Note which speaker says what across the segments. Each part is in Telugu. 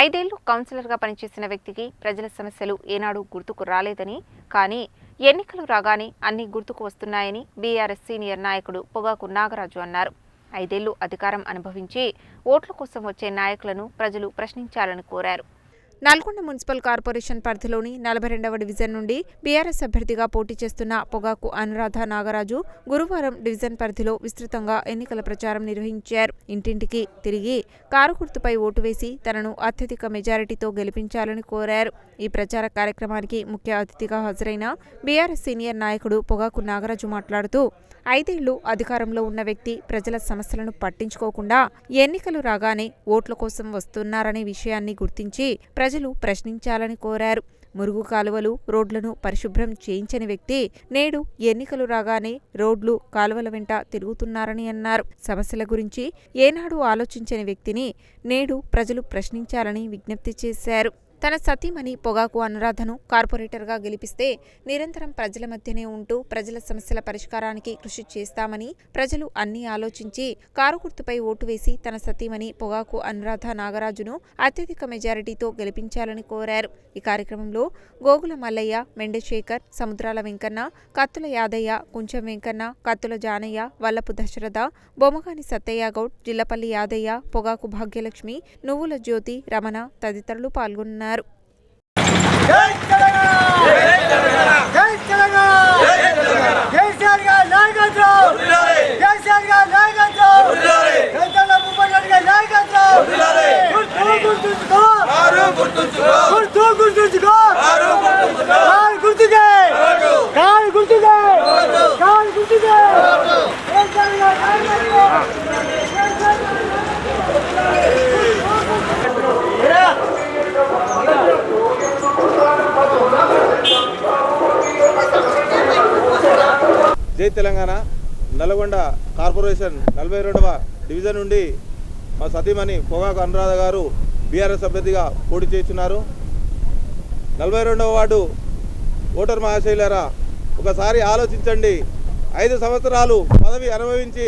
Speaker 1: 5 ఏళ్లు కౌన్సిలర్గా పనిచేసిన వ్యక్తికి ప్రజల సమస్యలు ఏనాడు గుర్తుకు రాలేదని, కానీ ఎన్నికలు రాగానే అన్ని గుర్తుకు వస్తున్నాయని బీఆర్ఎస్ సీనియర్ నాయకుడు పొగాకు నాగరాజు అన్నారు. 5 ఏళ్లు అధికారం అనుభవించి ఓట్ల కోసం వచ్చే నాయకులను ప్రజలు ప్రశ్నించాలని కోరారు. నల్గొండ మున్సిపల్ కార్పొరేషన్ పరిధిలోని 42వ డివిజన్ నుండి బీఆర్ఎస్ అభ్యర్థిగా పోటీ చేస్తున్న పొగాకు అనురాధ నాగరాజు గురువారం డివిజన్ పరిధిలో విస్తృతంగా ఎన్నికల ప్రచారం నిర్వహించారు. ఇంటింటికి తిరిగి కారు గుర్తుపై ఓటు వేసి తనను అత్యధిక మెజారిటీతో గెలిపించాలని కోరారు. ఈ ప్రచార కార్యక్రమానికి ముఖ్య అతిథిగా హాజరైన బీఆర్ఎస్ సీనియర్ నాయకుడు పొగాకు నాగరాజు మాట్లాడుతూ 5 ఏళ్లు అధికారంలో ఉన్న వ్యక్తి ప్రజల సమస్యలను పట్టించుకోకుండా ఎన్నికలు రాగానే ఓట్ల కోసం వస్తున్నారనే విషయాన్ని గుర్తించి ప్రజలు ప్రశ్నించాలని కోరారు. మురుగు కాలువలు, రోడ్లను పరిశుభ్రం చేయించని వ్యక్తి నేడు ఎన్నికలు రాగానే రోడ్లు, కాలువల వెంట తిరుగుతున్నారని అన్నారు. సమస్యల గురించి ఏనాడు ఆలోచించని వ్యక్తిని నేడు ప్రజలు ప్రశ్నించాలని విజ్ఞప్తి చేశారు. తన సతీమణి పొగాకు అనురాధను కార్పొరేటర్గా గెలిపిస్తే నిరంతరం ప్రజల మధ్యనే ఉంటూ ప్రజల సమస్యల పరిష్కారానికి కృషి చేస్తామని, ప్రజలు అన్నీ ఆలోచించి కారు గుర్తుపై ఓటు వేసి తన సతీమణి పొగాకు అనురాధ నాగరాజును అత్యధిక మెజారిటీతో గెలిపించాలని కోరారు. ఈ కార్యక్రమంలో గోగుల మల్లయ్య, మెండశేఖర్, సముద్రాల వెంకన్న, కత్తుల యాదయ్య, కుంచం వెంకన్న, కత్తుల జానయ్య, వల్లపు దశరథ, బొమ్మగాని సత్తయ్య గౌడ్, జిల్లపల్లి యాదయ్య, పొగాకు భాగ్యలక్ష్మి, నువ్వుల జ్యోతి, రమణ తదితరులు పాల్గొన్నారు.
Speaker 2: జై తెలంగాణ. నల్గొండ కార్పొరేషన్ 42వ డివిజన్ నుండి మా సతీమణి పొగాకు అనురాధ గారు బీఆర్ఎస్ అభ్యర్థిగా పోటీ చేస్తున్నారు. 42వ వార్డు ఓటర్ మహాశైలారా, ఒకసారి ఆలోచించండి. 5 సంవత్సరాలు పదవి అనుభవించి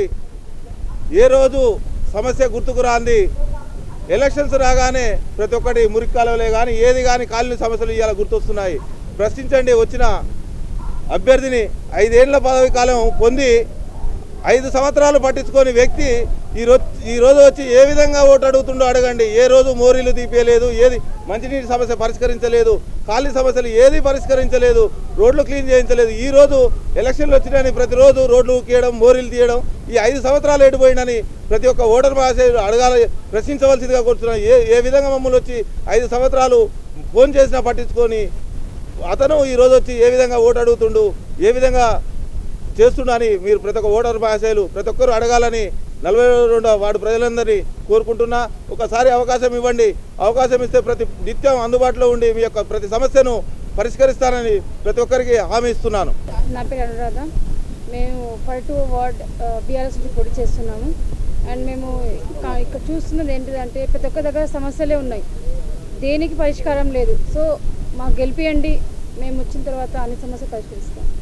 Speaker 2: ఏ రోజు సమస్య గుర్తుకు రాంది. ఎలక్షన్స్ రాగానే ప్రతి ఒక్కటి మురికి కాలువలే కానీ ఏది కానీ కాలనీ సమస్యలు ఇవాళ గుర్తొస్తున్నాయి. ప్రశ్నించండి. వచ్చిన అభ్యర్థిని 5 ఏళ్ల పదవి కాలం పొంది 5 సంవత్సరాలు పట్టించుకొని వ్యక్తి ఈరోజు వచ్చి ఏ విధంగా ఓటు అడుగుతుండో అడగండి. ఏ రోజు మోరీలు తీపేయలేదు, ఏది మంచినీటి సమస్య పరిష్కరించలేదు, ఖాళీ సమస్యలు ఏది పరిష్కరించలేదు, రోడ్లు క్లీన్ చేయించలేదు. ఈరోజు ఎలక్షన్లు వచ్చినాయని ప్రతిరోజు రోడ్లు తీయడం, మోరీలు తీయడం, ఈ 5 సంవత్సరాలు ఎడిపోయినని ప్రతి ఒక్క ఓటర్ మహాశయుడు అడగాలి, ప్రశ్నించవలసిందిగా కోరుతున్నాను. ఏ విధంగా మమ్మల్ని వచ్చి 5 సంవత్సరాలు ఫోన్ చేసినా పట్టించుకొని అతను ఈరోజు వచ్చి ఏ విధంగా ఓటు అడుగుతుండు, ఏ విధంగా చేస్తుండని మీరు ప్రతి ఒక్క ఓటర్ మహాశయులు ప్రతి ఒక్కరు అడగాలని 42వ వార్డు ప్రజలందరినీ కోరుకుంటున్నా. ఒకసారి అవకాశం ఇవ్వండి. అవకాశం ఇస్తే నిత్యం అందుబాటులో ఉండి మీ యొక్క ప్రతి సమస్యను పరిష్కరిస్తానని ప్రతి ఒక్కరికి హామీ ఇస్తున్నాను.
Speaker 3: నా పేరు అనురాధ. మేము 42వ వార్డ్ బీఆర్ఎస్ నుంచి పోటీ చేస్తున్నాము. అండ్ మేము ఇక్కడ చూస్తున్నది ఏంటిదంటే ప్రతి ఒక్క దగ్గర సమస్యలే ఉన్నాయి, దేనికి పరిష్కారం లేదు. సో మాకు గెలిపియండి, మేము వచ్చిన తర్వాత అన్ని సమస్యలు పరిష్కరిస్తాం.